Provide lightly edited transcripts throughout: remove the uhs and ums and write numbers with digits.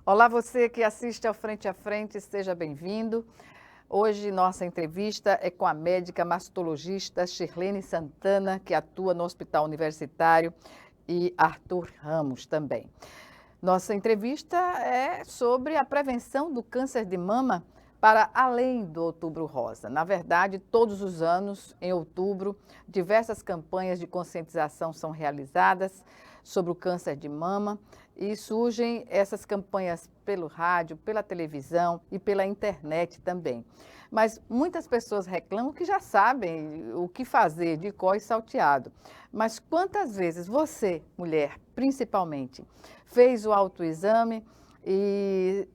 Olá, você que assiste ao Frente a Frente, seja bem-vindo. Hoje nossa entrevista é com a médica mastologista Shirlene Santana, que atua no Hospital Universitário, e Arthur Ramos também. Nossa entrevista é sobre a prevenção do câncer de mama para além do Outubro Rosa. Na verdade, todos os anos, em outubro, diversas campanhas de conscientização são realizadas sobre o câncer de mama e surgem essas campanhas pelo rádio, pela televisão e pela internet também. Mas muitas pessoas reclamam que já sabem o que fazer de cor e salteado. Mas quantas vezes você, mulher, principalmente, fez o autoexame e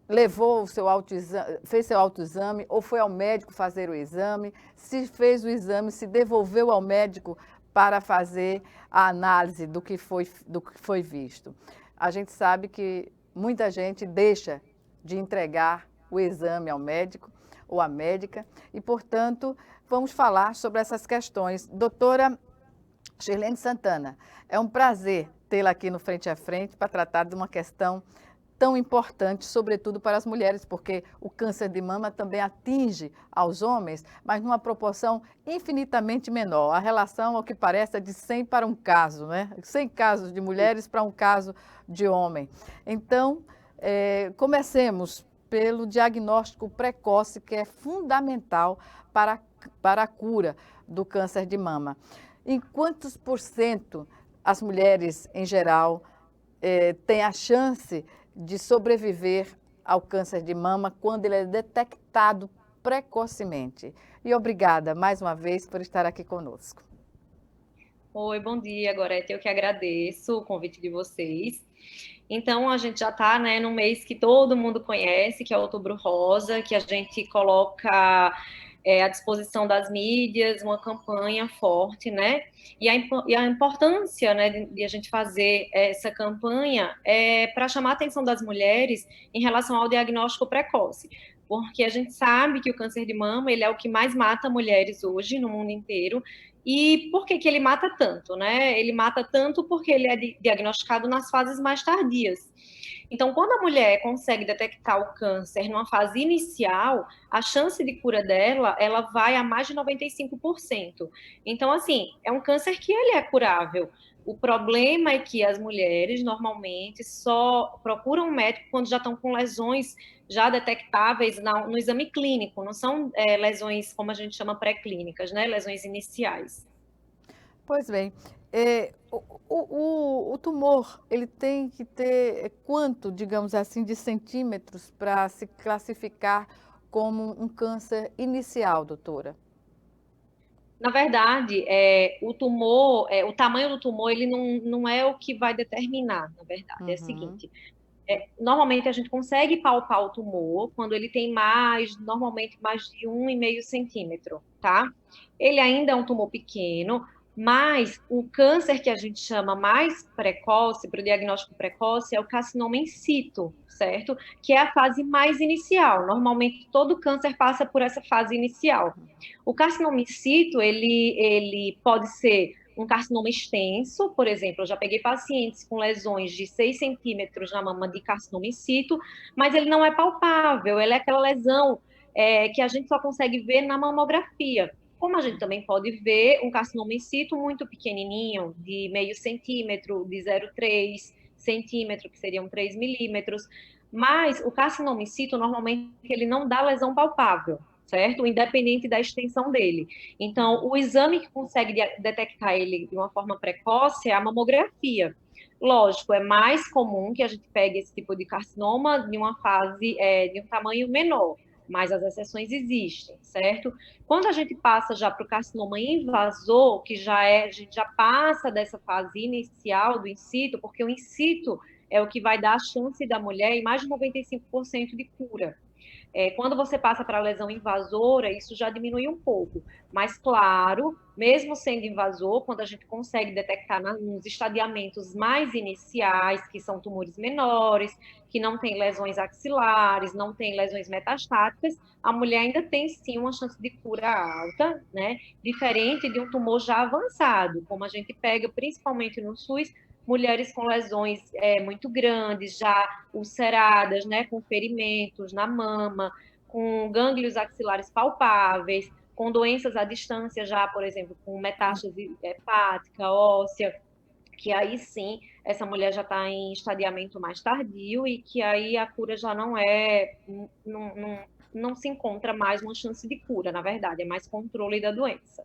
levou o seu autoexame, fez seu autoexame ou foi ao médico fazer o exame, se fez o exame, se devolveu ao médico para fazer a análise do que foi visto. A gente sabe que muita gente deixa de entregar o exame ao médico ou à médica e, portanto, vamos falar sobre essas questões. Doutora Shirlene Santana, é um prazer tê-la aqui no Frente a Frente para tratar de uma questão tão importante, sobretudo para as mulheres, porque o câncer de mama também atinge aos homens, mas numa proporção infinitamente menor. A relação, ao que parece, é de 100 para um caso, né? 100 casos de mulheres para um caso de homem. Então, comecemos pelo diagnóstico precoce, que é fundamental para a cura do câncer de mama. Em quantos por cento as mulheres, em geral, têm a chance de sobreviver ao câncer de mama quando ele é detectado precocemente? E obrigada mais uma vez por estar aqui conosco. Oi, bom dia, Gorete. Eu que agradeço o convite de vocês. Então, a gente já está, né, num mês que todo mundo conhece, que é o Outubro Rosa, que a gente coloca à disposição das mídias uma campanha forte, né? E a importância, né, de a gente fazer essa campanha é para chamar a atenção das mulheres em relação ao diagnóstico precoce. Porque a gente sabe que o câncer de mama ele é o que mais mata mulheres hoje no mundo inteiro. E por que ele mata tanto, né? Ele mata tanto porque ele é diagnosticado nas fases mais tardias. Então, quando a mulher consegue detectar o câncer numa fase inicial, a chance de cura dela, ela vai a mais de 95%. Então, assim, é um câncer que ele é curável. O problema é que as mulheres normalmente só procuram um médico quando já estão com lesões já detectáveis no exame clínico, não são lesões como a gente chama pré-clínicas, né? Lesões iniciais. Pois bem, o tumor, ele tem que ter quanto, digamos assim, de centímetros para se classificar como um câncer inicial, doutora? Na verdade, o tumor, o tamanho do tumor, ele não é o que vai determinar, na verdade. É o Uhum. seguinte, normalmente a gente consegue palpar o tumor quando ele tem normalmente mais de 1,5 centímetro, tá? Ele ainda é um tumor pequeno, mas o câncer que a gente chama mais precoce, para o diagnóstico precoce, é o carcinoma in situ, certo? Que é a fase mais inicial. Normalmente todo câncer passa por essa fase inicial. O carcinoma in situ, ele pode ser um carcinoma extenso, por exemplo, eu já peguei pacientes com lesões de 6 centímetros na mama de carcinoma in situ, mas ele não é palpável, ele é aquela lesão que a gente só consegue ver na mamografia. Como a gente também pode ver um carcinoma in situ muito pequenininho, de meio centímetro, de 0,3 centímetro, que seriam 3 milímetros, mas o carcinoma in situ, normalmente, ele não dá lesão palpável, certo? Independente da extensão dele. Então, o exame que consegue detectar ele de uma forma precoce é a mamografia. Lógico, é mais comum que a gente pegue esse tipo de carcinoma de uma fase de um tamanho menor, mas as exceções existem, certo? Quando a gente passa já para o carcinoma invasor, que a gente já passa dessa fase inicial do in situ, porque o in situ é o que vai dar a chance da mulher em mais de 95% de cura. Quando você passa para a lesão invasora, isso já diminui um pouco. Mas, claro, mesmo sendo invasor, quando a gente consegue detectar nos estadiamentos mais iniciais, que são tumores menores, que não tem lesões axilares, não tem lesões metastáticas, a mulher ainda tem sim uma chance de cura alta, né? Diferente de um tumor já avançado, como a gente pega principalmente no SUS, mulheres com lesões muito grandes, já ulceradas, né, com ferimentos na mama, com gânglios axilares palpáveis, com doenças à distância já, por exemplo, com metástase hepática, óssea, que aí sim, essa mulher já está em estadiamento mais tardio e que aí a cura já não se encontra mais uma chance de cura, na verdade, é mais controle da doença.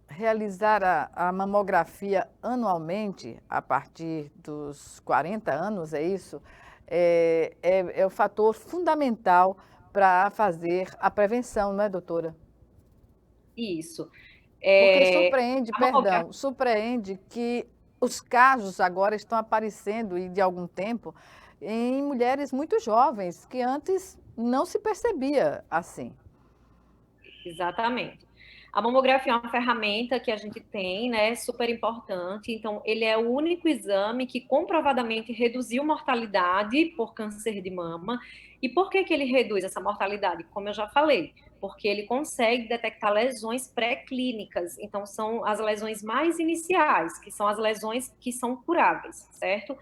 Realizar a mamografia anualmente, a partir dos 40 anos, é isso? É o fator fundamental para fazer a prevenção, não é, doutora? Isso. Porque surpreende, A mamografia, perdão, surpreende que os casos agora estão aparecendo, e de algum tempo, em mulheres muito jovens, que antes não se percebia assim. exatamente. A mamografia é uma ferramenta que a gente tem, né, super importante. Então, ele é o único exame que comprovadamente reduziu mortalidade por câncer de mama. E por que que ele reduz essa mortalidade? Como eu já falei, porque ele consegue detectar lesões pré-clínicas. Então, são as lesões mais iniciais, que são as lesões que são curáveis, certo?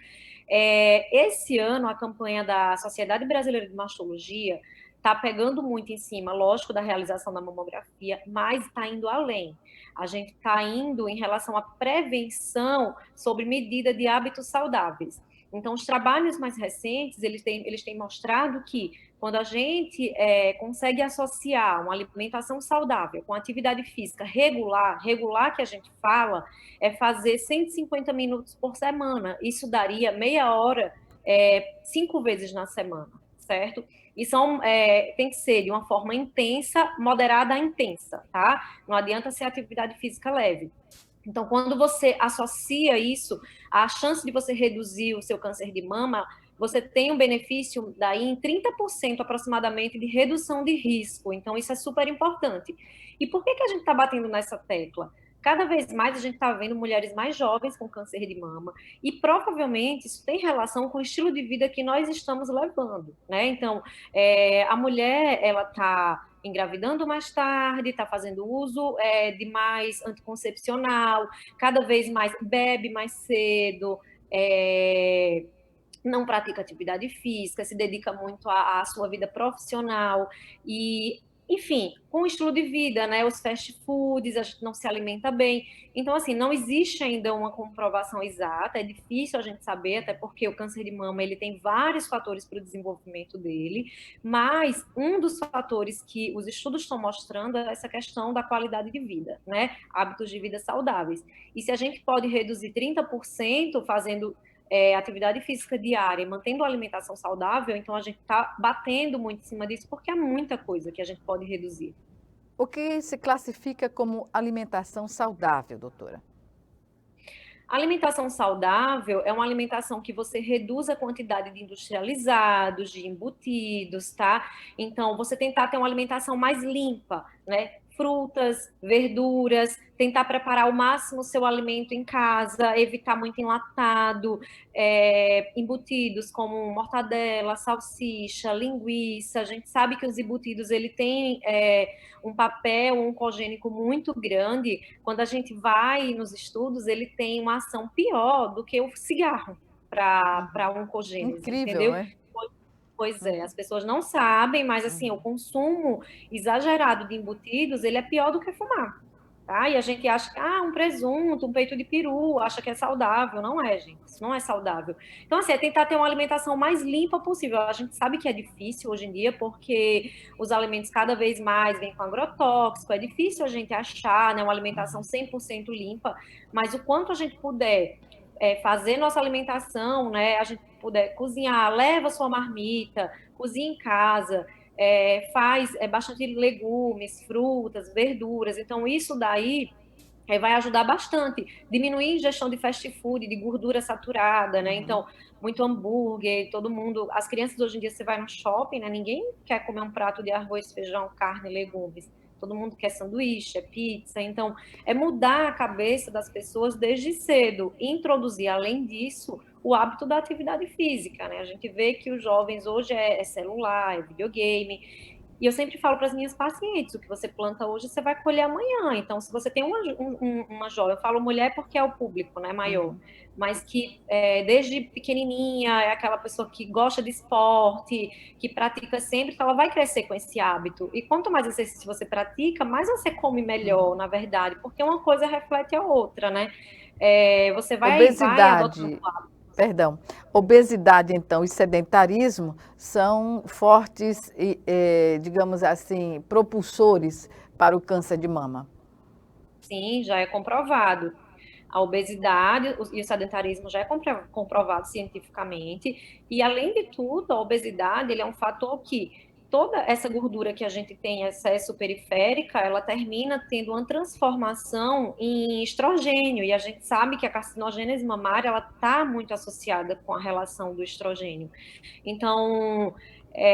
Esse ano, a campanha da Sociedade Brasileira de Mastologia está pegando muito em cima, lógico, da realização da mamografia, mas está indo além. A gente está indo em relação à prevenção sobre medida de hábitos saudáveis. Então, os trabalhos mais recentes, eles têm mostrado que quando a gente consegue associar uma alimentação saudável com atividade física regular que a gente fala, é fazer 150 minutos por semana. Isso daria meia hora, 5 vezes na semana, certo? E tem que ser de uma forma intensa, moderada a intensa, tá? Não adianta ser atividade física leve. Então, quando você associa isso à chance de você reduzir o seu câncer de mama, você tem um benefício daí em 30% aproximadamente de redução de risco. Então, isso é super importante. E por que que a gente está batendo nessa tecla? Cada vez mais a gente está vendo mulheres mais jovens com câncer de mama e provavelmente isso tem relação com o estilo de vida que nós estamos levando, né? Então, a mulher, ela está engravidando mais tarde, está fazendo uso de mais anticoncepcional, cada vez mais bebe mais cedo, não pratica atividade física, se dedica muito à sua vida profissional e, enfim, com o estilo de vida, né? Os fast foods, a gente não se alimenta bem. Então, assim, não existe ainda uma comprovação exata, é difícil a gente saber, até porque o câncer de mama, ele tem vários fatores para o desenvolvimento dele, mas um dos fatores que os estudos estão mostrando é essa questão da qualidade de vida, né? Hábitos de vida saudáveis. E se a gente pode reduzir 30% fazendo atividade física diária e mantendo a alimentação saudável, então a gente está batendo muito em cima disso, porque é muita coisa que a gente pode reduzir. O que se classifica como alimentação saudável, doutora? A alimentação saudável é uma alimentação que você reduz a quantidade de industrializados, de embutidos, tá? Então, você tentar ter uma alimentação mais limpa, né? Frutas, verduras, tentar preparar ao máximo o seu alimento em casa, evitar muito enlatado, embutidos como mortadela, salsicha, linguiça. A gente sabe que os embutidos ele tem um papel oncogênico muito grande. Quando a gente vai nos estudos, ele tem uma ação pior do que o cigarro para oncogênese, Incrível, entendeu? né? Pois é, as pessoas não sabem, mas assim, o consumo exagerado de embutidos, ele é pior do que fumar, tá? E a gente acha que, um presunto, um peito de peru, acha que é saudável. Não é, gente, isso não é saudável. Então, assim, é tentar ter uma alimentação mais limpa possível. A gente sabe que é difícil hoje em dia, porque os alimentos cada vez mais vêm com agrotóxico, é difícil a gente achar, né, uma alimentação 100% limpa, mas o quanto a gente puder fazer nossa alimentação, né, a gente puder cozinhar, leva sua marmita, cozinha em casa, faz bastante legumes, frutas, verduras. Então, isso daí vai ajudar bastante. Diminuir a ingestão de fast food, de gordura saturada, né? Então, muito hambúrguer, todo mundo... As crianças hoje em dia, você vai no shopping, né? Ninguém quer comer um prato de arroz, feijão, carne, legumes. Todo mundo quer sanduíche, pizza. Então, é mudar a cabeça das pessoas desde cedo. Introduzir, além disso, o hábito da atividade física, né? A gente vê que os jovens hoje é celular, é videogame. E eu sempre falo para as minhas pacientes, o que você planta hoje, você vai colher amanhã. Então, se você tem uma jovem, eu falo mulher porque é o público, né, maior, mas que desde pequenininha é aquela pessoa que gosta de esporte, que pratica sempre, então ela vai crescer com esse hábito. E quanto mais exercício você pratica, mais você come melhor, na verdade, porque uma coisa reflete a outra, né? Você vai adotando. Obesidade, perdão, obesidade então e sedentarismo são fortes, digamos assim, propulsores para o câncer de mama. Sim, já é comprovado. A obesidade e o sedentarismo já é comprovado cientificamente. E, além de tudo, a obesidade ele é um fator que toda essa gordura que a gente tem em excesso periférica, ela termina tendo uma transformação em estrogênio. E a gente sabe que a carcinogênese mamária ela está muito associada com a relação do estrogênio. Então,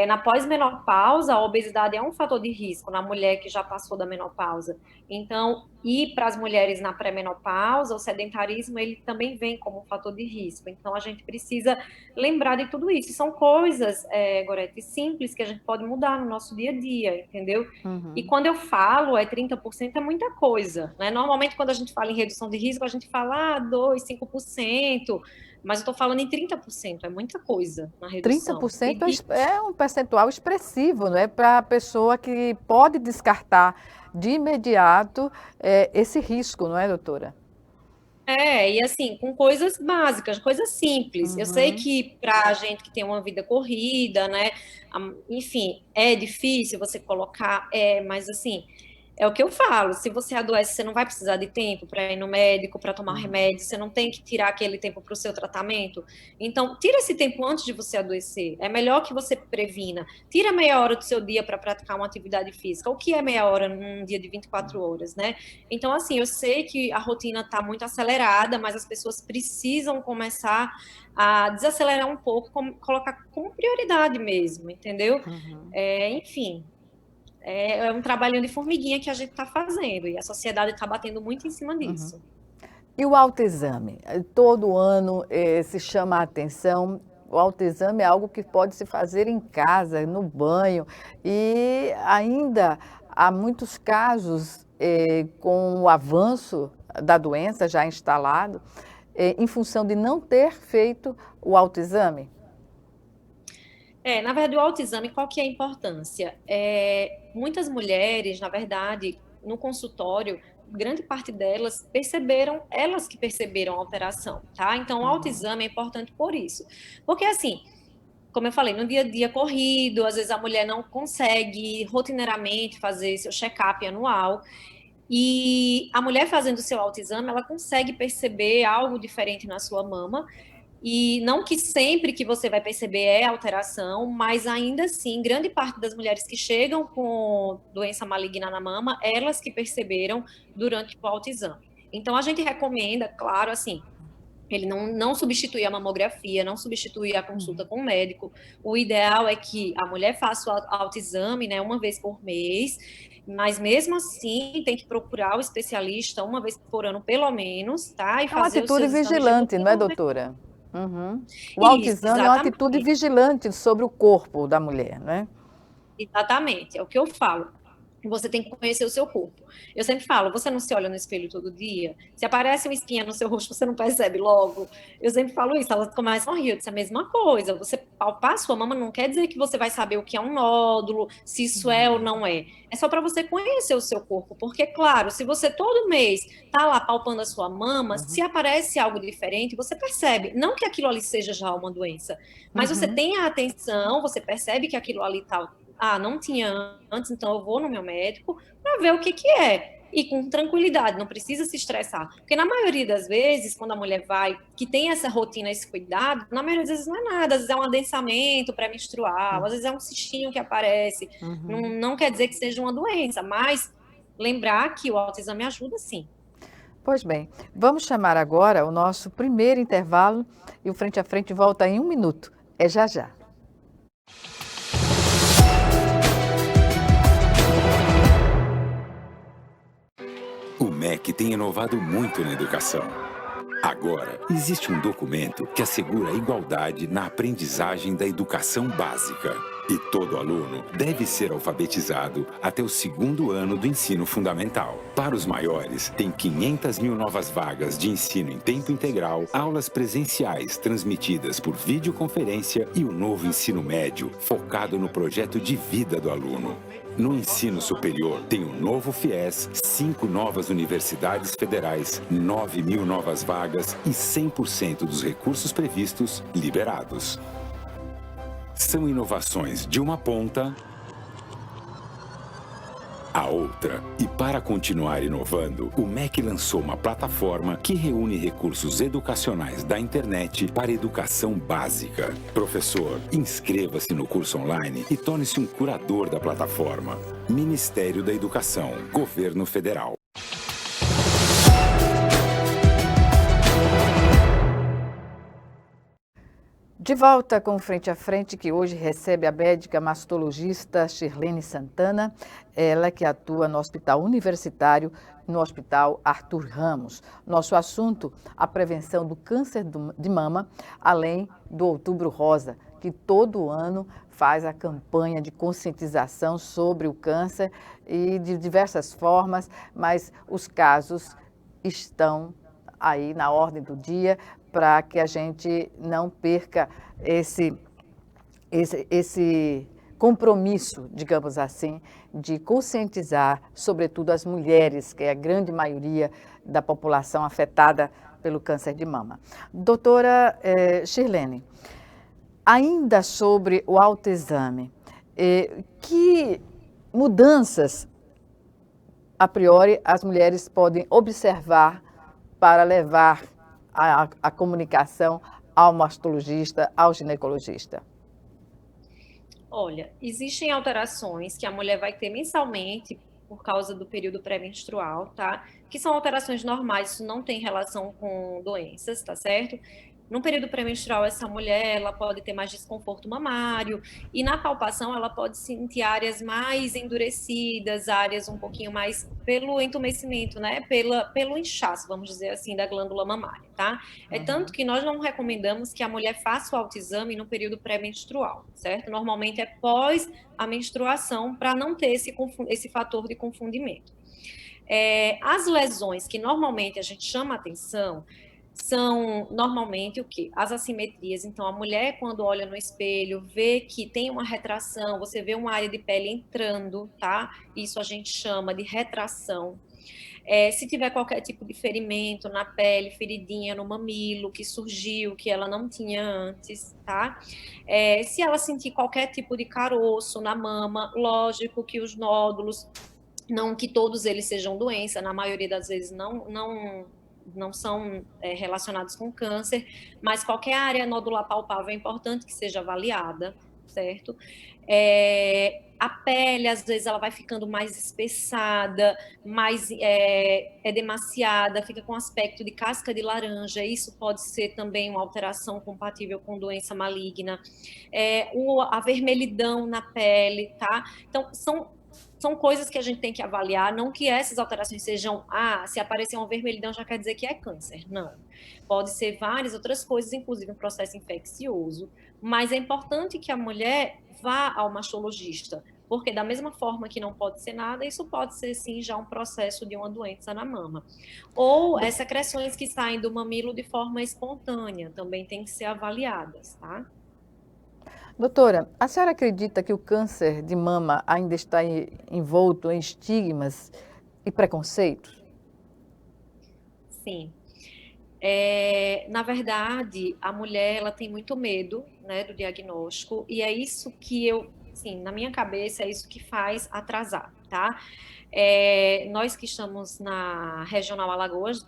na pós-menopausa, a obesidade é um fator de risco na mulher que já passou da menopausa. Então, e para as mulheres na pré-menopausa, o sedentarismo ele também vem como um fator de risco. Então, a gente precisa lembrar de tudo isso. São coisas, Gorete, simples que a gente pode mudar no nosso dia a dia, entendeu? E quando eu falo 30% é muita coisa, né? Normalmente, quando a gente fala em redução de risco, a gente fala 2, 5%. Mas eu estou falando em 30%, é muita coisa na redução. 30% é um percentual expressivo, não é? Para a pessoa que pode descartar de imediato esse risco, não é, doutora? E assim, com coisas básicas, coisas simples. Eu sei que para a gente que tem uma vida corrida, né? Enfim, é difícil você colocar, mas assim, é o que eu falo. Se você adoece, você não vai precisar de tempo para ir no médico, para tomar remédio, você não tem que tirar aquele tempo para o seu tratamento. Então, tira esse tempo antes de você adoecer. É melhor que você previna. Tira meia hora do seu dia para praticar uma atividade física. O que é meia hora num dia de 24 horas, né? Então, assim, eu sei que a rotina está muito acelerada, mas as pessoas precisam começar a desacelerar um pouco, colocar como prioridade mesmo, entendeu? Enfim. É um trabalhinho de formiguinha que a gente está fazendo e a sociedade está batendo muito em cima disso. E o autoexame? Todo ano se chama a atenção. O autoexame é algo que pode se fazer em casa, no banho, e ainda há muitos casos com o avanço da doença já instalado, em função de não ter feito o autoexame. Na verdade, o autoexame, qual que é a importância? Muitas mulheres, na verdade, no consultório, grande parte delas elas que perceberam a alteração, tá? Então, o autoexame é importante por isso. Porque, assim, como eu falei, no dia a dia corrido, às vezes a mulher não consegue rotineiramente fazer seu check-up anual. E a mulher fazendo o seu autoexame, ela consegue perceber algo diferente na sua mama. E não que sempre que você vai perceber é alteração, mas ainda assim, grande parte das mulheres que chegam com doença maligna na mama, elas que perceberam durante o autoexame. Então, a gente recomenda, claro, assim, ele não substitui a mamografia, não substitui a consulta com o médico. O ideal é que a mulher faça o autoexame, né, uma vez por mês, mas mesmo assim tem que procurar o especialista uma vez por ano, pelo menos, tá? E É uma fazer os atitude seus exames de vigilante, não é, rotina. doutora? O Isso, autoexame é uma atitude exatamente. vigilante sobre o corpo da mulher, não é? Exatamente, é o que eu falo. Você tem que conhecer o seu corpo. Eu sempre falo, você não se olha no espelho todo dia? Se aparece uma espinha no seu rosto, você não percebe logo? Eu sempre falo isso, elas começam a rir, eu disse a mesma coisa. Você palpar a sua mama não quer dizer que você vai saber o que é um nódulo, se isso é ou não é. É só para você conhecer o seu corpo, porque, claro, se você todo mês tá lá palpando a sua mama, se aparece algo diferente, você percebe. Não que aquilo ali seja já uma doença, mas você tem a atenção, você percebe que aquilo ali tá... não tinha antes, então eu vou no meu médico para ver o que é. E com tranquilidade, não precisa se estressar. Porque na maioria das vezes, quando a mulher vai, que tem essa rotina, esse cuidado, na maioria das vezes não é nada. Às vezes é um adensamento pré-menstrual, às vezes é um cistinho que aparece. Não quer dizer que seja uma doença, mas lembrar que o autoexame ajuda sim. Pois bem, vamos chamar agora o nosso primeiro intervalo e o Frente a Frente volta em 1 minuto. É já já. O MEC tem inovado muito na educação. Agora, existe um documento que assegura a igualdade na aprendizagem da educação básica. E todo aluno deve ser alfabetizado até o 2º ano do ensino fundamental. Para os maiores, tem 500 mil novas vagas de ensino em tempo integral, aulas presenciais transmitidas por videoconferência e o novo ensino médio, focado no projeto de vida do aluno. No ensino superior, tem o novo FIES, 5 novas universidades federais, 9 mil novas vagas e 100% dos recursos previstos liberados. São inovações de uma ponta à outra. E para continuar inovando, o MEC lançou uma plataforma que reúne recursos educacionais da internet para educação básica. Professor, inscreva-se no curso online e torne-se um curador da plataforma. Ministério da Educação, Governo Federal. De volta com Frente a Frente, que hoje recebe a médica mastologista Shirlene Santana, ela que atua no Hospital Universitário, no Hospital Arthur Ramos. Nosso assunto, a prevenção do câncer de mama, além do Outubro Rosa, que todo ano faz a campanha de conscientização sobre o câncer e de diversas formas, mas os casos estão aí na ordem do dia, para que a gente não perca esse compromisso, digamos assim, de conscientizar, sobretudo as mulheres, que é a grande maioria da população afetada pelo câncer de mama. Doutora Shirlene, ainda sobre o autoexame, que mudanças, a priori, as mulheres podem observar para levar a comunicação ao mastologista, ao ginecologista? Olha, existem alterações que a mulher vai ter mensalmente por causa do período pré-menstrual, tá? Que são alterações normais, isso não tem relação com doenças, tá certo? No período pré-menstrual, essa mulher, ela pode ter mais desconforto mamário e na palpação ela pode sentir áreas mais endurecidas, áreas um pouquinho mais pelo entumecimento, né? Pelo inchaço, vamos dizer assim, da glândula mamária, tá? É tanto que nós não recomendamos que a mulher faça o autoexame no período pré-menstrual, certo? Normalmente é pós a menstruação para não ter esse fator de confundimento. As lesões que normalmente a gente chama atenção são normalmente o quê? As assimetrias. Então, a mulher, quando olha no espelho, vê que tem uma retração, você vê uma área de pele entrando, tá? Isso a gente chama de retração. Se tiver qualquer tipo de ferimento na pele, feridinha no mamilo, que surgiu, que ela não tinha antes, tá? Se ela sentir qualquer tipo de caroço na mama, lógico que os nódulos, não que todos eles sejam doença, na maioria das vezes não são relacionados com câncer, mas qualquer área nodular palpável é importante que seja avaliada, certo? A pele, às vezes, ela vai ficando mais espessada, mais edemaciada, fica com aspecto de casca de laranja, isso pode ser também uma alteração compatível com doença maligna. A vermelhidão na pele, tá? Então, são coisas que a gente tem que avaliar, não que essas alterações sejam, se aparecer uma vermelhidão já quer dizer que é câncer, não. Pode ser várias outras coisas, inclusive um processo infeccioso, mas é importante que a mulher vá ao mastologista, porque da mesma forma que não pode ser nada, isso pode ser sim já um processo de uma doença na mama. Ou as secreções que saem do mamilo de forma espontânea, também tem que ser avaliadas, tá? Doutora, a senhora acredita que o câncer de mama ainda está envolto em estigmas e preconceitos? Sim. Na verdade, a mulher ela tem muito medo, né, do diagnóstico, e é isso que assim, na minha cabeça, é isso que faz atrasar, tá? Nós que estamos na Regional Alagoas,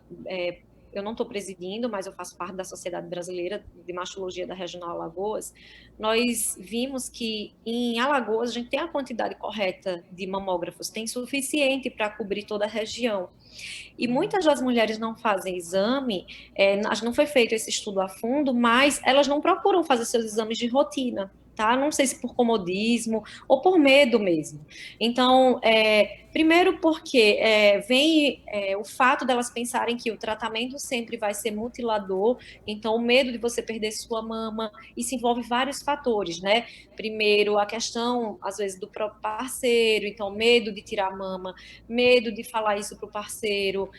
eu não estou presidindo, mas eu faço parte da Sociedade Brasileira de Mastologia da Regional Alagoas, nós vimos que em Alagoas a gente tem a quantidade correta de mamógrafos, tem suficiente para cobrir toda a região. E muitas das mulheres não fazem exame, não foi feito esse estudo a fundo, mas elas não procuram fazer seus exames de rotina, tá? Não sei se por comodismo ou por medo mesmo. Então, primeiro porque vem o fato delas pensarem que o tratamento sempre vai ser mutilador, então o medo de você perder sua mama, isso envolve vários fatores, né? Primeiro, a questão, às vezes, do próprio parceiro, então medo de tirar a mama, medo de falar isso para o parceiro.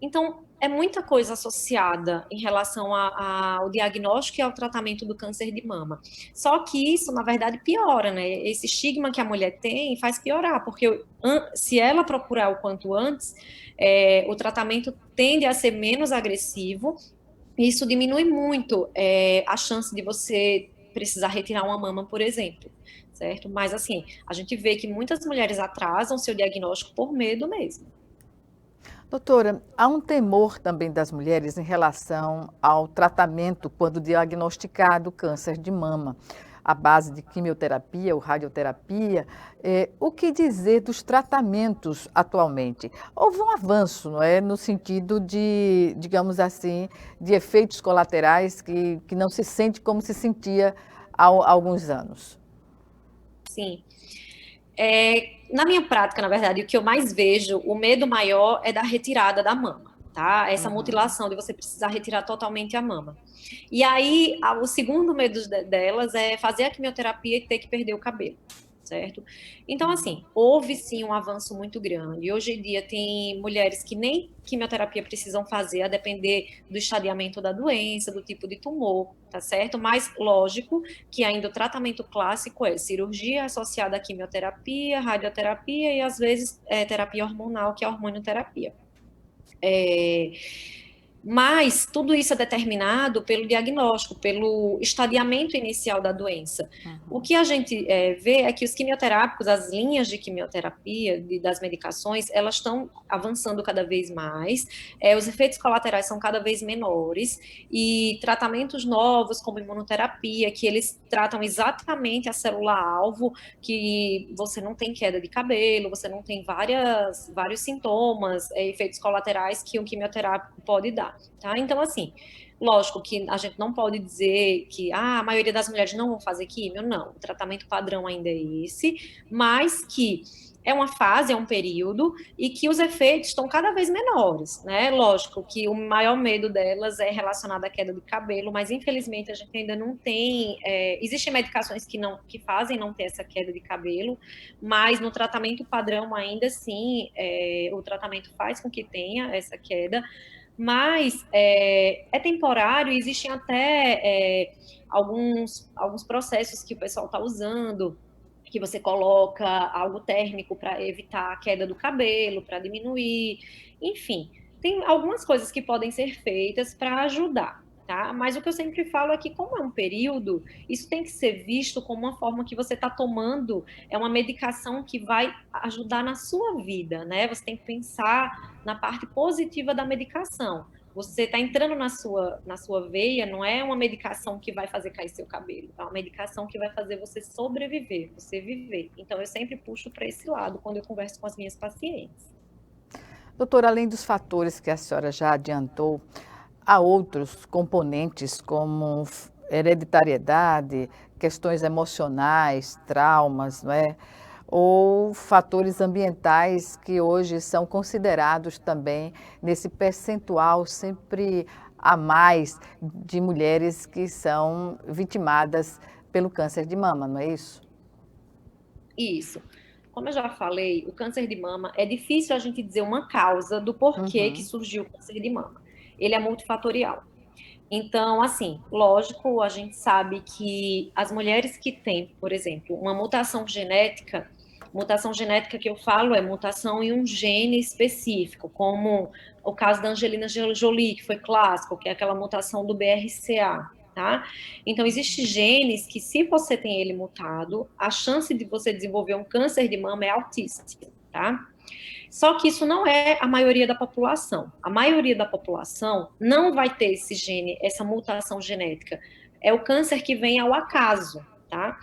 Então, é muita coisa associada em relação ao diagnóstico e ao tratamento do câncer de mama. Só que isso, na verdade, piora, né? Esse estigma que a mulher tem faz piorar, porque se ela procurar o quanto antes, o tratamento tende a ser menos agressivo, e isso diminui muito a chance de você precisar retirar uma mama, por exemplo, certo? Mas, assim, a gente vê que muitas mulheres atrasam seu diagnóstico por medo mesmo. Doutora, há um temor também das mulheres em relação ao tratamento quando diagnosticado câncer de mama, à base de quimioterapia ou radioterapia. O que dizer dos tratamentos atualmente? Houve um avanço, não é, no sentido de, digamos assim, de efeitos colaterais que não se sente como se sentia há alguns anos. Sim. Na minha prática, na verdade, o que eu mais vejo, o medo maior é da retirada da mama, tá? Essa mutilação de você precisar retirar totalmente a mama. E aí, o segundo medo delas é fazer a quimioterapia e ter que perder o cabelo, certo? Então, assim, houve sim um avanço muito grande. Hoje em dia tem mulheres que nem quimioterapia precisam fazer, a depender do estadiamento da doença, do tipo de tumor, tá certo? Mas, lógico, que ainda o tratamento clássico é cirurgia associada à quimioterapia, radioterapia e, às vezes, terapia hormonal, que é a hormonioterapia. Mas tudo isso é determinado pelo diagnóstico, pelo estadiamento inicial da doença. O que a gente vê é que os quimioterápicos, as linhas de quimioterapia, das medicações, elas estão avançando cada vez mais, os efeitos colaterais são cada vez menores, e tratamentos novos, como imunoterapia, que eles tratam exatamente a célula-alvo, que você não tem queda de cabelo, você não tem vários sintomas, efeitos colaterais que um quimioterápico pode dar. Tá? Então, assim, lógico que a gente não pode dizer que a maioria das mulheres não vão fazer químio, não. O tratamento padrão ainda é esse, mas que é uma fase, é um período, e que os efeitos estão cada vez menores, né? Lógico que o maior medo delas é relacionado à queda de cabelo, mas infelizmente a gente ainda não tem. Existem medicações que fazem não ter essa queda de cabelo, mas no tratamento padrão ainda assim, o tratamento faz com que tenha essa queda. Mas é temporário, existem até alguns processos que o pessoal está usando, que você coloca algo térmico para evitar a queda do cabelo, para diminuir, enfim, tem algumas coisas que podem ser feitas para ajudar. Tá? Mas o que eu sempre falo é que, como é um período, isso tem que ser visto como uma forma que você está tomando, é uma medicação que vai ajudar na sua vida, né? Você tem que pensar na parte positiva da medicação. Você está entrando na sua veia, não é uma medicação que vai fazer cair seu cabelo, é uma medicação que vai fazer você sobreviver, você viver. Então, eu sempre puxo para esse lado quando eu converso com as minhas pacientes. Doutora, além dos fatores que a senhora já adiantou, há outros componentes como hereditariedade, questões emocionais, traumas, não é? Ou fatores ambientais que hoje são considerados também nesse percentual sempre a mais de mulheres que são vitimadas pelo câncer de mama, não é isso? Isso. Como eu já falei, o câncer de mama é difícil a gente dizer uma causa do porquê que surgiu o câncer de mama. Ele é multifatorial. Então, assim, lógico, a gente sabe que as mulheres que têm, por exemplo, uma mutação genética que eu falo é mutação em um gene específico, como o caso da Angelina Jolie, que foi clássico, que é aquela mutação do BRCA, tá? Então, existem genes que, se você tem ele mutado, a chance de você desenvolver um câncer de mama é altíssima, tá? Só que isso não é a maioria da população. A maioria da população não vai ter esse gene, essa mutação genética. É o câncer que vem ao acaso, tá?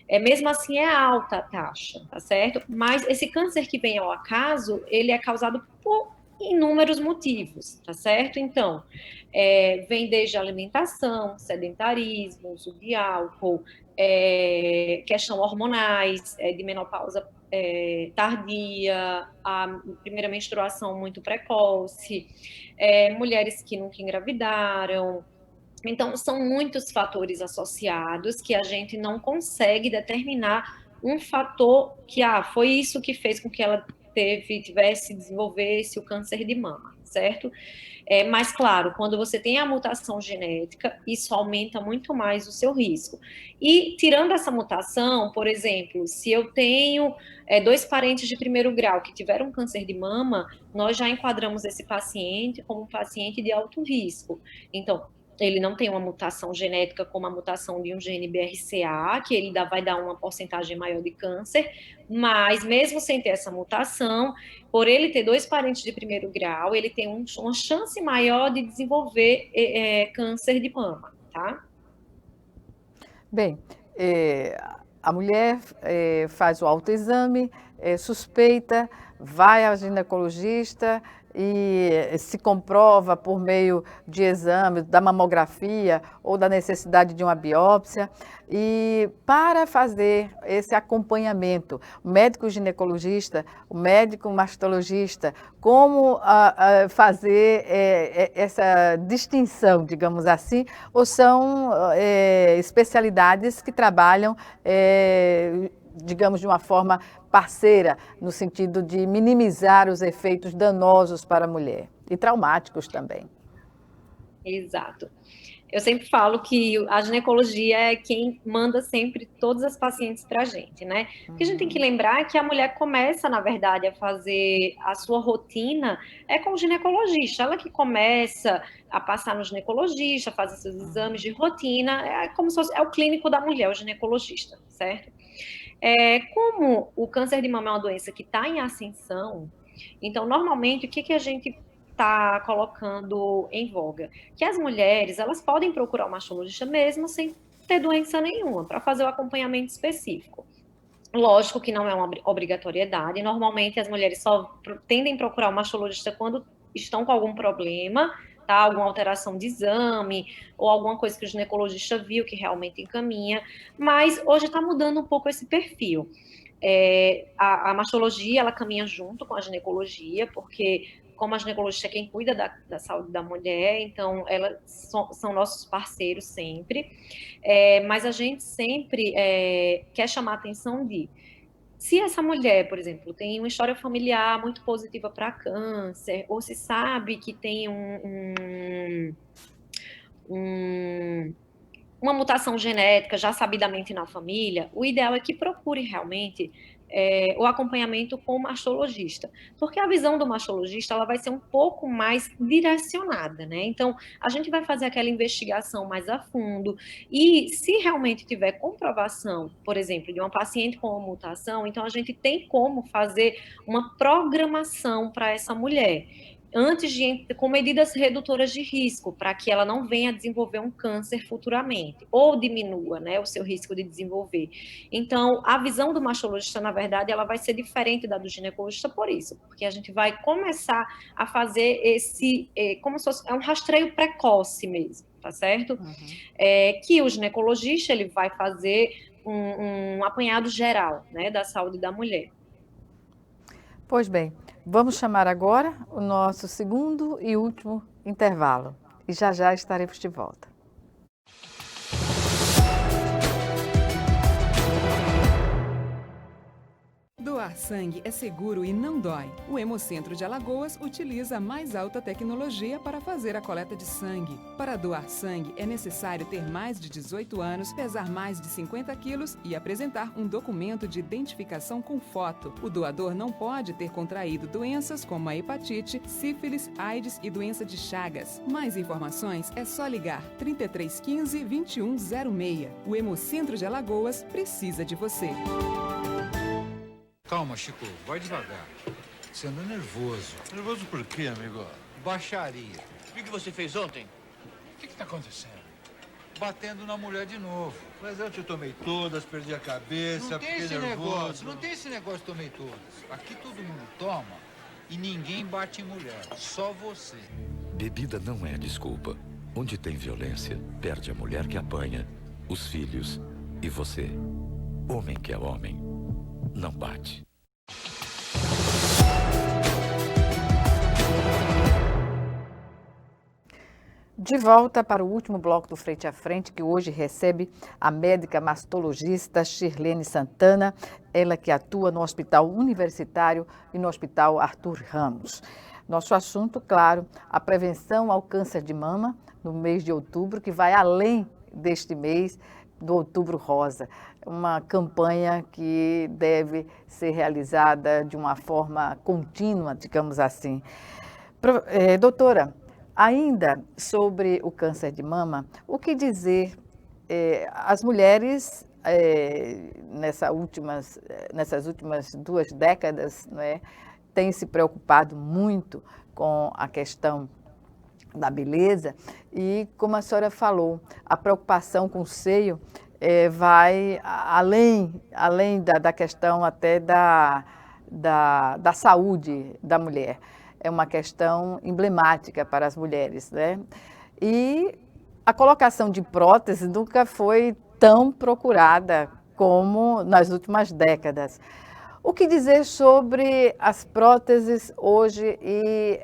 Mesmo assim, é alta a taxa, tá certo? Mas esse câncer que vem ao acaso, ele é causado por inúmeros motivos, tá certo? Então, vem desde alimentação, sedentarismo, uso de álcool, questão hormonais, de menopausa tardia, a primeira menstruação muito precoce, mulheres que nunca engravidaram. Então, são muitos fatores associados que a gente não consegue determinar um fator que, foi isso que fez com que ela desenvolvesse o câncer de mama, certo? Mas, claro, quando você tem a mutação genética, isso aumenta muito mais o seu risco. E, tirando essa mutação, por exemplo, se eu tenho 2 parentes de primeiro grau que tiveram câncer de mama, nós já enquadramos esse paciente como um paciente de alto risco. Então, ele não tem uma mutação genética como a mutação de um gene BRCA, que ele vai dar uma porcentagem maior de câncer, mas mesmo sem ter essa mutação, por ele ter 2 parentes de primeiro grau, ele tem uma chance maior de desenvolver câncer de mama, tá? Bem, a mulher faz o autoexame, suspeita, vai ao ginecologista e se comprova por meio de exames, da mamografia ou da necessidade de uma biópsia. E para fazer esse acompanhamento, o médico ginecologista, o médico mastologista, como fazer essa distinção, digamos assim, ou são especialidades que trabalham, digamos, de uma forma parceira, no sentido de minimizar os efeitos danosos para a mulher e traumáticos também. Exato. Eu sempre falo que a ginecologia é quem manda sempre todas as pacientes para a gente, né? Porque a gente tem que lembrar que a mulher começa, na verdade, a fazer a sua rotina com o ginecologista. Ela que começa a passar no ginecologista, fazer seus exames de rotina, como se fosse, o clínico da mulher, o ginecologista, certo? Como o câncer de mama é uma doença que está em ascensão, então, normalmente, o que a gente está colocando em voga? Que as mulheres, elas podem procurar o mastologista mesmo sem ter doença nenhuma, para fazer o acompanhamento específico. Lógico que não é uma obrigatoriedade, normalmente as mulheres só tendem a procurar o mastologista quando estão com algum problema, tá? Alguma alteração de exame, ou alguma coisa que o ginecologista viu que realmente encaminha, mas hoje está mudando um pouco esse perfil. A mastologia, ela caminha junto com a ginecologia, porque como a ginecologista é quem cuida da saúde da mulher, então elas são nossos parceiros sempre, mas a gente sempre quer chamar a atenção de, se essa mulher, por exemplo, tem uma história familiar muito positiva para câncer, ou se sabe que tem uma mutação genética já sabidamente na família, o ideal é que procure realmente o acompanhamento com o mastologista, porque a visão do mastologista ela vai ser um pouco mais direcionada, né? Então, a gente vai fazer aquela investigação mais a fundo e se realmente tiver comprovação, por exemplo, de uma paciente com uma mutação, então a gente tem como fazer uma programação para essa mulher, com medidas redutoras de risco, para que ela não venha a desenvolver um câncer futuramente, ou diminua, né, o seu risco de desenvolver. Então, a visão do mastologista, na verdade, ela vai ser diferente da do ginecologista por isso, porque a gente vai começar a fazer como se fosse um rastreio precoce mesmo, tá certo? Uhum. Que o ginecologista, ele vai fazer um apanhado geral, né, da saúde da mulher. Pois bem, vamos chamar agora o nosso segundo e último intervalo. E já estaremos de volta. Doar sangue é seguro e não dói. O Hemocentro de Alagoas utiliza a mais alta tecnologia para fazer a coleta de sangue. Para doar sangue, é necessário ter mais de 18 anos, pesar mais de 50 quilos e apresentar um documento de identificação com foto. O doador não pode ter contraído doenças como a hepatite, sífilis, AIDS e doença de Chagas. Mais informações é só ligar 3315 2106. O Hemocentro de Alagoas precisa de você. Calma, Chico, vai devagar. Você anda nervoso. Nervoso por quê, amigo? Baixaria. O que você fez ontem? O que tá acontecendo? Batendo na mulher de novo. Mas eu te tomei todas, perdi a cabeça, não tem fiquei esse nervoso. Negócio, não tem esse negócio de tomei todas. Aqui todo mundo toma e ninguém bate em mulher, só você. Bebida não é desculpa. Onde tem violência, perde a mulher que apanha, os filhos E você, homem que é homem, não bate. De volta para o último bloco do Frente a Frente, que hoje recebe a médica mastologista Shirlene Santana, ela que atua no Hospital Universitário e no Hospital Arthur Ramos. Nosso assunto, claro, a prevenção ao câncer de mama no mês de outubro, que vai além deste mês do Outubro Rosa. Uma campanha que deve ser realizada de uma forma contínua, digamos assim. Doutora, ainda sobre o câncer de mama, o que dizer? As mulheres, nessas últimas 2 décadas, né, têm se preocupado muito com a questão da beleza e, como a senhora falou, a preocupação com o seio vai além da questão até da saúde da mulher. É uma questão emblemática para as mulheres, né? E a colocação de prótese nunca foi tão procurada como nas últimas décadas. O que dizer sobre as próteses hoje e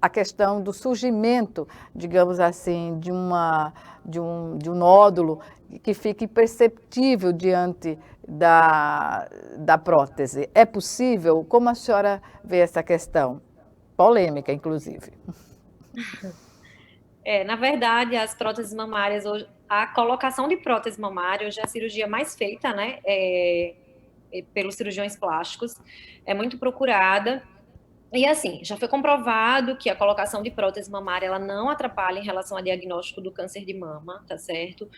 a questão do surgimento, digamos assim, de um nódulo que fique perceptível diante da prótese? É possível? Como a senhora vê essa questão? Polêmica, inclusive. Na verdade, as próteses mamárias, hoje, a colocação de prótese mamária hoje é a cirurgia mais feita, né, pelos cirurgiões plásticos, é muito procurada. E assim, já foi comprovado que a colocação de prótese mamária ela não atrapalha em relação ao diagnóstico do câncer de mama, tá certo?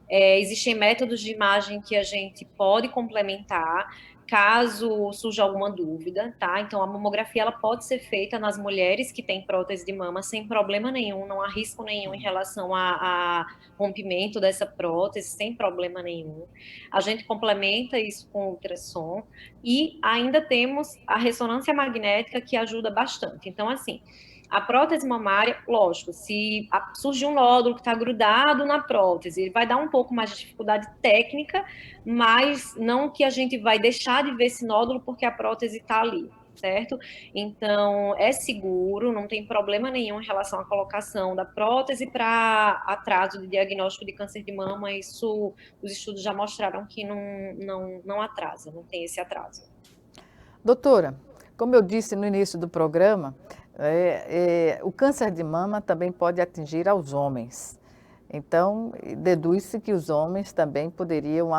Existem métodos de imagem que a gente pode complementar caso surja alguma dúvida, tá? Então, a mamografia ela pode ser feita nas mulheres que têm prótese de mama sem problema nenhum, não há risco nenhum em relação a rompimento dessa prótese, sem problema nenhum. A gente complementa isso com ultrassom e ainda temos a ressonância magnética que ajuda bastante. Então, assim, a prótese mamária, lógico, se surgir um nódulo que está grudado na prótese, ele vai dar um pouco mais de dificuldade técnica, mas não que a gente vai deixar de ver esse nódulo porque a prótese está ali, certo? Então, é seguro, não tem problema nenhum em relação à colocação da prótese para atraso de diagnóstico de câncer de mama. Isso, os estudos já mostraram que não atrasa, não tem esse atraso. Doutora, como eu disse no início do programa, o câncer de mama também pode atingir aos homens. Então, deduz-se que os homens também poderiam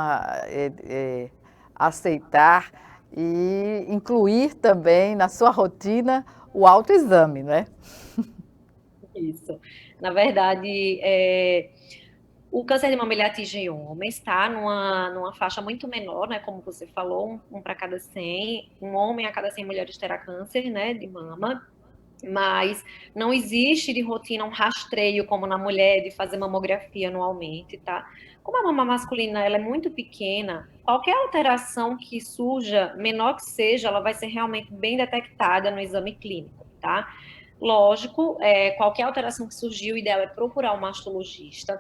aceitar e incluir também na sua rotina o autoexame, né? Isso. Na verdade, o câncer de mama ele atinge homens, tá? Numa faixa muito menor, né? Como você falou, um para cada 100. Um homem a cada 100 mulheres terá câncer, né? De mama. Mas não existe de rotina um rastreio como na mulher de fazer mamografia anualmente, tá? Como a mama masculina ela é muito pequena, qualquer alteração que surja, menor que seja, ela vai ser realmente bem detectada no exame clínico, tá? Lógico, qualquer alteração que surgiu, o ideal é procurar um mastologista.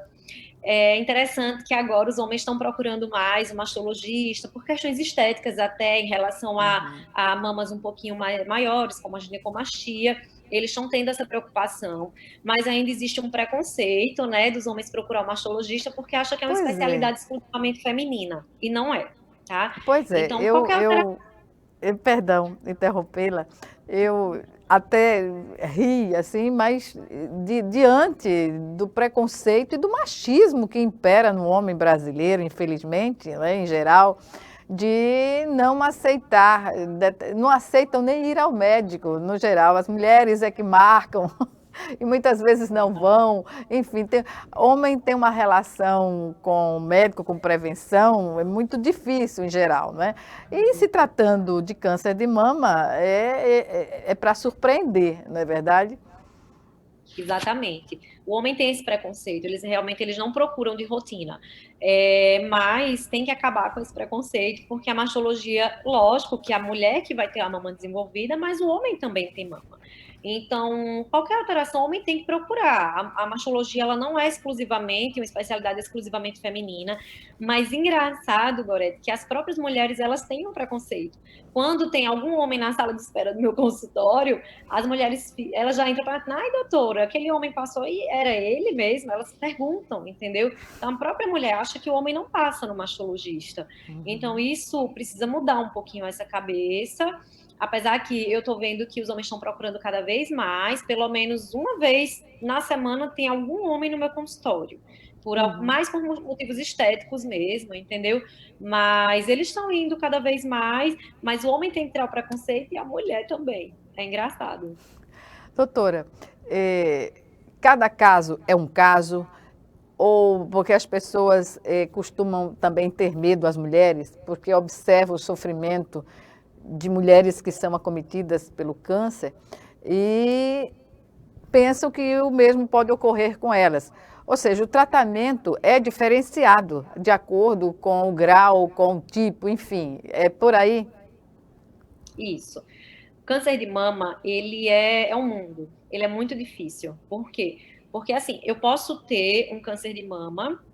É interessante que agora os homens estão procurando mais um mastologista por questões estéticas até em relação a mamas um pouquinho maiores, como a ginecomastia. Eles estão tendo essa preocupação, mas ainda existe um preconceito, né, dos homens procurar um mastologista porque acha que é uma especialidade exclusivamente feminina, e não é, tá? Pois é, então, perdão interrompê-la, eu até ri, assim, mas diante do preconceito e do machismo que impera no homem brasileiro, infelizmente, né, em geral, de não aceitar, não aceitam nem ir ao médico, no geral. As mulheres é que marcam e muitas vezes não vão. Enfim, homem tem uma relação com o médico, com prevenção, é muito difícil em geral, né? E se tratando de câncer de mama, é para surpreender, não é verdade? Exatamente. O homem tem esse preconceito, eles não procuram de rotina, mas tem que acabar com esse preconceito, porque a mastologia, lógico que a mulher que vai ter a mama desenvolvida, mas o homem também tem mama. Então, qualquer alteração, o homem tem que procurar. A mastologia, ela não é exclusivamente, uma especialidade exclusivamente feminina, mas engraçado, Gorete, que as próprias mulheres, elas têm um preconceito. Quando tem algum homem na sala de espera do meu consultório, as mulheres, elas já entram para, ai, doutora, aquele homem passou e era ele mesmo? Elas perguntam, entendeu? Então, a própria mulher acha que o homem não passa no mastologista. Então, isso precisa mudar um pouquinho essa cabeça. Apesar que eu estou vendo que os homens estão procurando cada vez mais, pelo menos uma vez na semana tem algum homem no meu consultório, mais por motivos estéticos mesmo, entendeu? Mas eles estão indo cada vez mais, mas o homem tem que ter o preconceito e a mulher também. É engraçado. Doutora, cada caso é um caso, ou porque as pessoas costumam também ter medo, as mulheres, porque observam o sofrimento de mulheres que são acometidas pelo câncer e pensam que o mesmo pode ocorrer com elas. Ou seja, o tratamento é diferenciado de acordo com o grau, com o tipo, enfim, é por aí? Isso. Câncer de mama, ele é um mundo, ele é muito difícil. Por quê? Porque, assim, eu posso ter um câncer de mama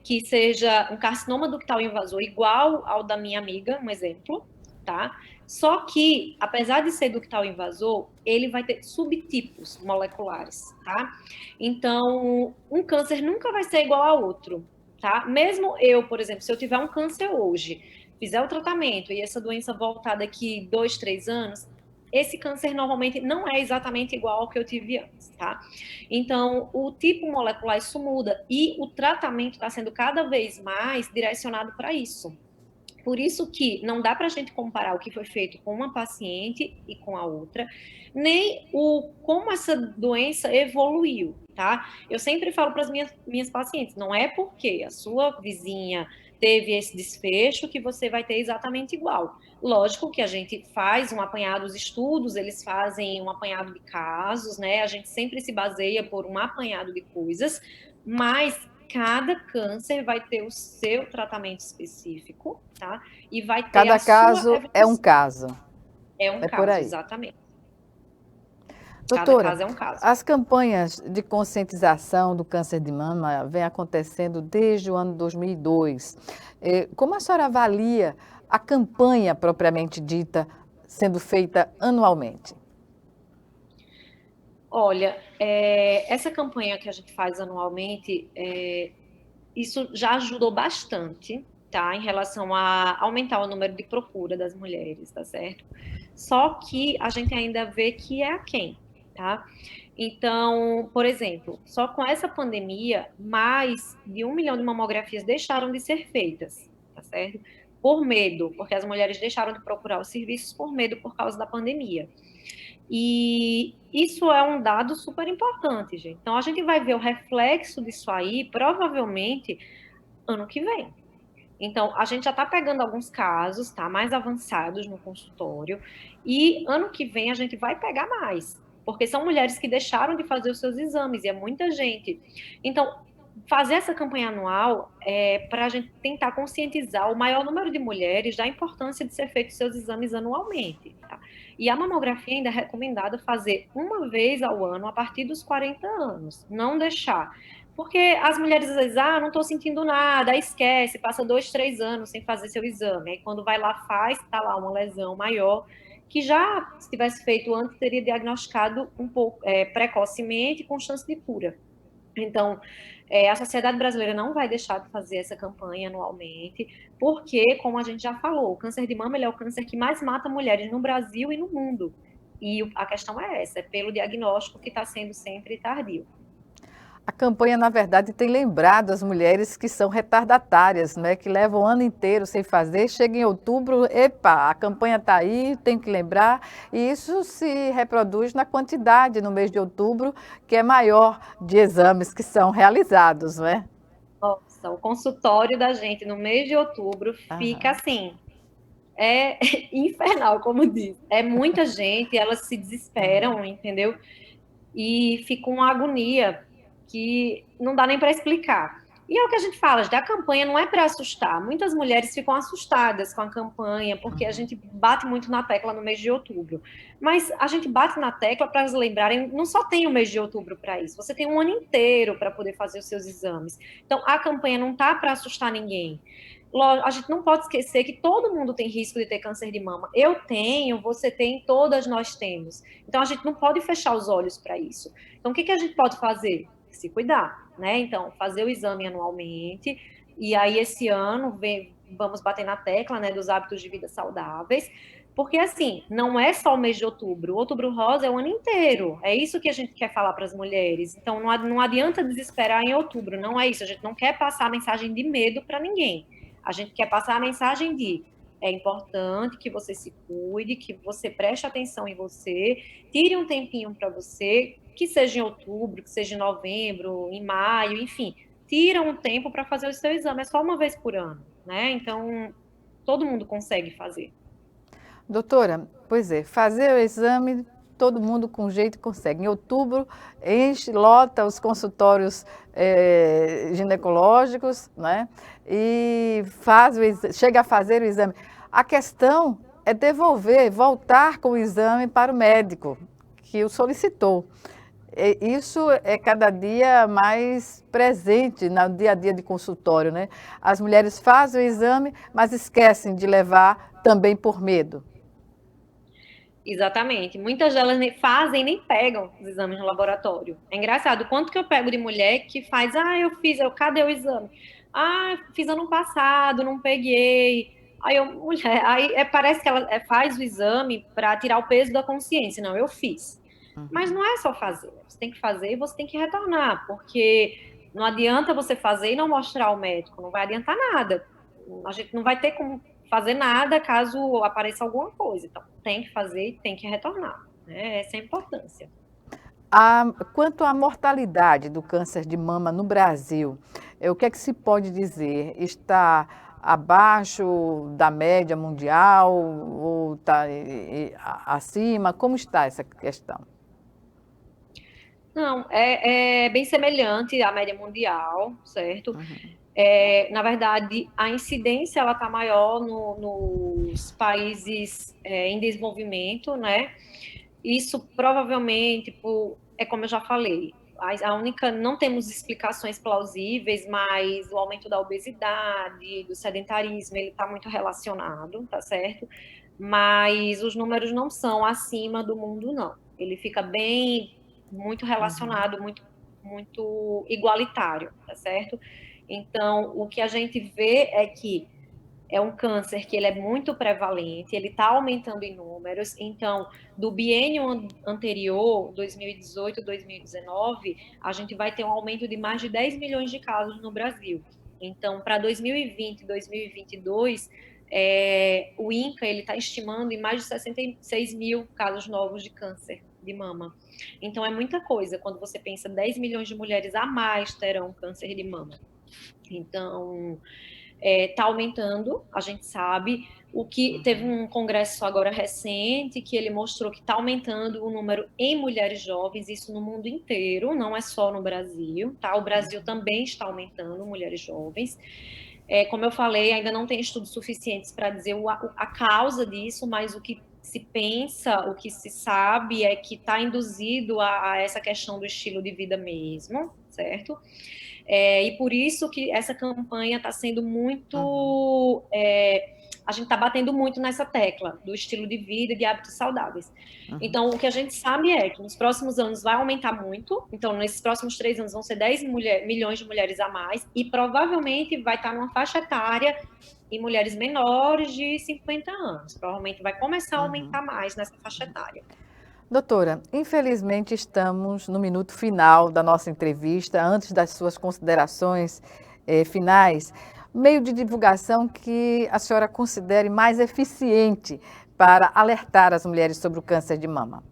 que seja um carcinoma ductal invasor igual ao da minha amiga, um exemplo, tá? Só que, apesar de ser ductal invasor, ele vai ter subtipos moleculares, tá? Então, um câncer nunca vai ser igual ao outro, tá? Mesmo eu, por exemplo, se eu tiver um câncer hoje, fizer o tratamento e essa doença voltar daqui 2, 3 anos, esse câncer normalmente não é exatamente igual ao que eu tive antes, tá? Então, o tipo molecular, isso muda e o tratamento está sendo cada vez mais direcionado para isso. Por isso que não dá para a gente comparar o que foi feito com uma paciente e com a outra, nem como essa doença evoluiu, tá? Eu sempre falo para as minhas pacientes, não é porque a sua vizinha teve esse desfecho que você vai ter exatamente igual. Lógico que a gente faz um apanhado dos estudos, eles fazem um apanhado de casos, né? A gente sempre se baseia por um apanhado de coisas, mas cada câncer vai ter o seu tratamento específico, tá? E vai ter Cada a caso sua é um caso. É um por caso, aí. exatamente. Doutora, Cada caso é um caso. as campanhas de conscientização do câncer de mama vêm acontecendo desde o ano 2002. Como a senhora avalia a campanha propriamente dita sendo feita anualmente? Olha, essa campanha que a gente faz anualmente, isso já ajudou bastante, tá? Em relação a aumentar o número de procura das mulheres, tá certo? Só que a gente ainda vê que é aquém, tá? Então, por exemplo, só com essa pandemia, mais de 1 milhão de mamografias deixaram de ser feitas, tá certo? Por medo, porque as mulheres deixaram de procurar os serviços por medo por causa da pandemia. E isso é um dado super importante, gente. Então, a gente vai ver o reflexo disso aí, provavelmente, ano que vem. Então, a gente já está pegando alguns casos, tá, mais avançados no consultório, e ano que vem a gente vai pegar mais, porque são mulheres que deixaram de fazer os seus exames, e é muita gente. Então, fazer essa campanha anual é para a gente tentar conscientizar o maior número de mulheres da importância de ser feitos seus exames anualmente, tá? E a mamografia ainda é recomendada fazer uma vez ao ano a partir dos 40 anos, não deixar. Porque as mulheres às vezes, não estou sentindo nada, aí esquece, passa 2, 3 anos sem fazer seu exame. Aí quando vai lá, faz, está lá uma lesão maior, que já, se tivesse feito antes, teria diagnosticado um pouco precocemente com chance de cura. Então, a Sociedade Brasileira não vai deixar de fazer essa campanha anualmente, porque, como a gente já falou, o câncer de mama ele é o câncer que mais mata mulheres no Brasil e no mundo. E a questão é essa, é pelo diagnóstico que está sendo sempre tardio. A campanha, na verdade, tem lembrado as mulheres que são retardatárias, né, que levam o ano inteiro sem fazer, chega em outubro, epa, a campanha está aí, tem que lembrar, e isso se reproduz na quantidade no mês de outubro, que é maior de exames que são realizados, não é? Nossa, o consultório da gente no mês de outubro fica assim, infernal, como diz. É muita gente, elas se desesperam, entendeu? E fica uma agonia que não dá nem para explicar. E é o que a gente fala, da campanha não é para assustar. Muitas mulheres ficam assustadas com a campanha, porque a gente bate muito na tecla no mês de outubro. Mas a gente bate na tecla para elas lembrarem, não só tem o mês de outubro para isso, você tem um ano inteiro para poder fazer os seus exames. Então, a campanha não está para assustar ninguém. A gente não pode esquecer que todo mundo tem risco de ter câncer de mama. Eu tenho, você tem, todas nós temos. Então, a gente não pode fechar os olhos para isso. Então, o que a gente pode fazer? Se cuidar, né? Então, fazer o exame anualmente, e aí esse ano vamos bater na tecla, né, dos hábitos de vida saudáveis, porque assim, não é só o mês de outubro, o outubro rosa é o ano inteiro, é isso que a gente quer falar para as mulheres, então não adianta desesperar em outubro, não é isso, a gente não quer passar a mensagem de medo para ninguém, a gente quer passar a mensagem de é importante que você se cuide, que você preste atenção em você, tire um tempinho para você, que seja em outubro, que seja em novembro, em maio, enfim, tira um tempo para fazer o seu exame, é só uma vez por ano, né? Então, todo mundo consegue fazer. Doutora, pois é, fazer o exame, todo mundo com jeito consegue. Em outubro, enche, lota os consultórios ginecológicos, né? E chega a fazer o exame. A questão é voltar com o exame para o médico que o solicitou. Isso é cada dia mais presente no dia a dia de consultório, né? As mulheres fazem o exame, mas esquecem de levar também por medo. Exatamente. Muitas delas nem fazem, nem pegam os exames no laboratório. É engraçado, quanto que eu pego de mulher que faz, cadê o exame? Fiz ano passado, não peguei. Parece que ela faz o exame para tirar o peso da consciência. Não, eu fiz. Mas não é só fazer. Você tem que fazer e você tem que retornar, porque não adianta você fazer e não mostrar ao médico, não vai adiantar nada. A gente não vai ter como fazer nada caso apareça alguma coisa. Então, tem que fazer e tem que retornar. Né? Essa é a importância. Quanto à mortalidade do câncer de mama no Brasil, o que é que se pode dizer? Está abaixo da média mundial ou está acima? Como está essa questão? Não, é bem semelhante à média mundial, certo? Na verdade, a incidência ela está maior nos países em desenvolvimento, né? Isso provavelmente, é como eu já falei, não temos explicações plausíveis, mas o aumento da obesidade, do sedentarismo, ele está muito relacionado, tá certo? Mas os números não são acima do mundo, não. Ele fica muito relacionado, muito igualitário, tá certo? Então, o que a gente vê é que é um câncer que ele é muito prevalente, ele está aumentando em números. Então, do biênio anterior, 2018, 2019, a gente vai ter um aumento de mais de 10 milhões de casos no Brasil. Então, para 2020 e 2022, o INCA está estimando em mais de 66 mil casos novos de câncer de mama. Então, é muita coisa. Quando você pensa 10 milhões de mulheres a mais terão câncer de mama. Então, está aumentando, a gente sabe. Teve um congresso agora recente que ele mostrou que está aumentando o número em mulheres jovens, isso no mundo inteiro, não é só no Brasil, tá? O Brasil também está aumentando mulheres jovens. Como eu falei, ainda não tem estudos suficientes para dizer a causa disso, mas o que se pensa, o que se sabe é que está induzido a essa questão do estilo de vida mesmo, certo? E por isso que essa campanha está sendo muito... a gente está batendo muito nessa tecla do estilo de vida e de hábitos saudáveis. Então, o que a gente sabe é que nos próximos anos vai aumentar muito. Então, nesses próximos 3 anos vão ser 10 milhões de mulheres a mais e provavelmente vai estar numa faixa etária em mulheres menores de 50 anos. Provavelmente vai começar a aumentar mais nessa faixa etária. Doutora, infelizmente estamos no minuto final da nossa entrevista. Antes das suas considerações finais, meio de divulgação que a senhora considere mais eficiente para alertar as mulheres sobre o câncer de mama.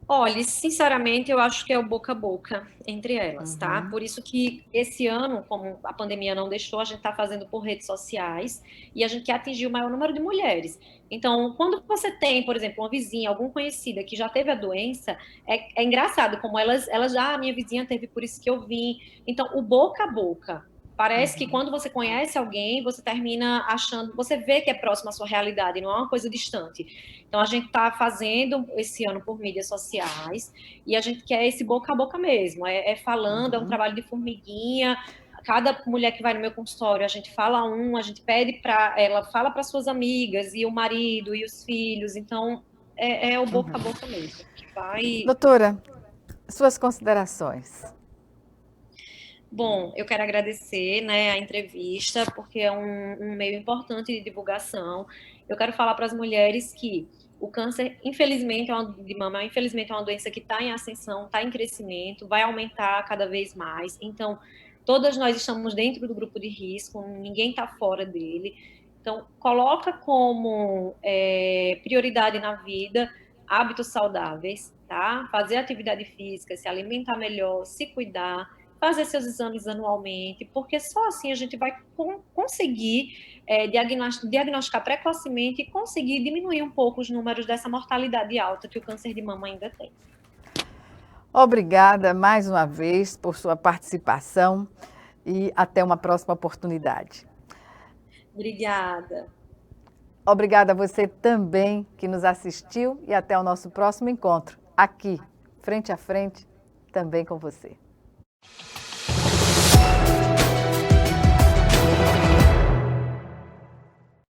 Olha, sinceramente, eu acho que é o boca a boca entre elas, tá? Uhum. Por isso que esse ano, como a pandemia não deixou, a gente está fazendo por redes sociais e a gente quer atingir o maior número de mulheres. Então, quando você tem, por exemplo, uma vizinha, algum conhecida que já teve a doença, é engraçado como elas já, minha vizinha teve, por isso que eu vim. Então, o boca a boca. Parece que quando você conhece alguém, você termina achando, você vê que é próximo à sua realidade, não é uma coisa distante. Então, a gente está fazendo esse ano por mídias sociais e a gente quer esse boca a boca mesmo. É falando, é um trabalho de formiguinha. Cada mulher que vai no meu consultório, a gente fala a gente pede para ela, fala para suas amigas e o marido e os filhos. Então, é o boca a boca mesmo. Que vai. Doutora, suas considerações. Bom, eu quero agradecer, né, a entrevista, porque é um meio importante de divulgação. Eu quero falar para as mulheres que o câncer, infelizmente, de mama, infelizmente, é uma doença que está em ascensão, está em crescimento, vai aumentar cada vez mais. Então, todas nós estamos dentro do grupo de risco, ninguém está fora dele. Então, coloca como prioridade na vida hábitos saudáveis, tá? Fazer atividade física, se alimentar melhor, se cuidar, fazer seus exames anualmente, porque só assim a gente vai conseguir diagnosticar precocemente e conseguir diminuir um pouco os números dessa mortalidade alta que o câncer de mama ainda tem. Obrigada mais uma vez por sua participação e até uma próxima oportunidade. Obrigada. Obrigada a você também que nos assistiu e até o nosso próximo encontro, aqui, frente a frente, também com você.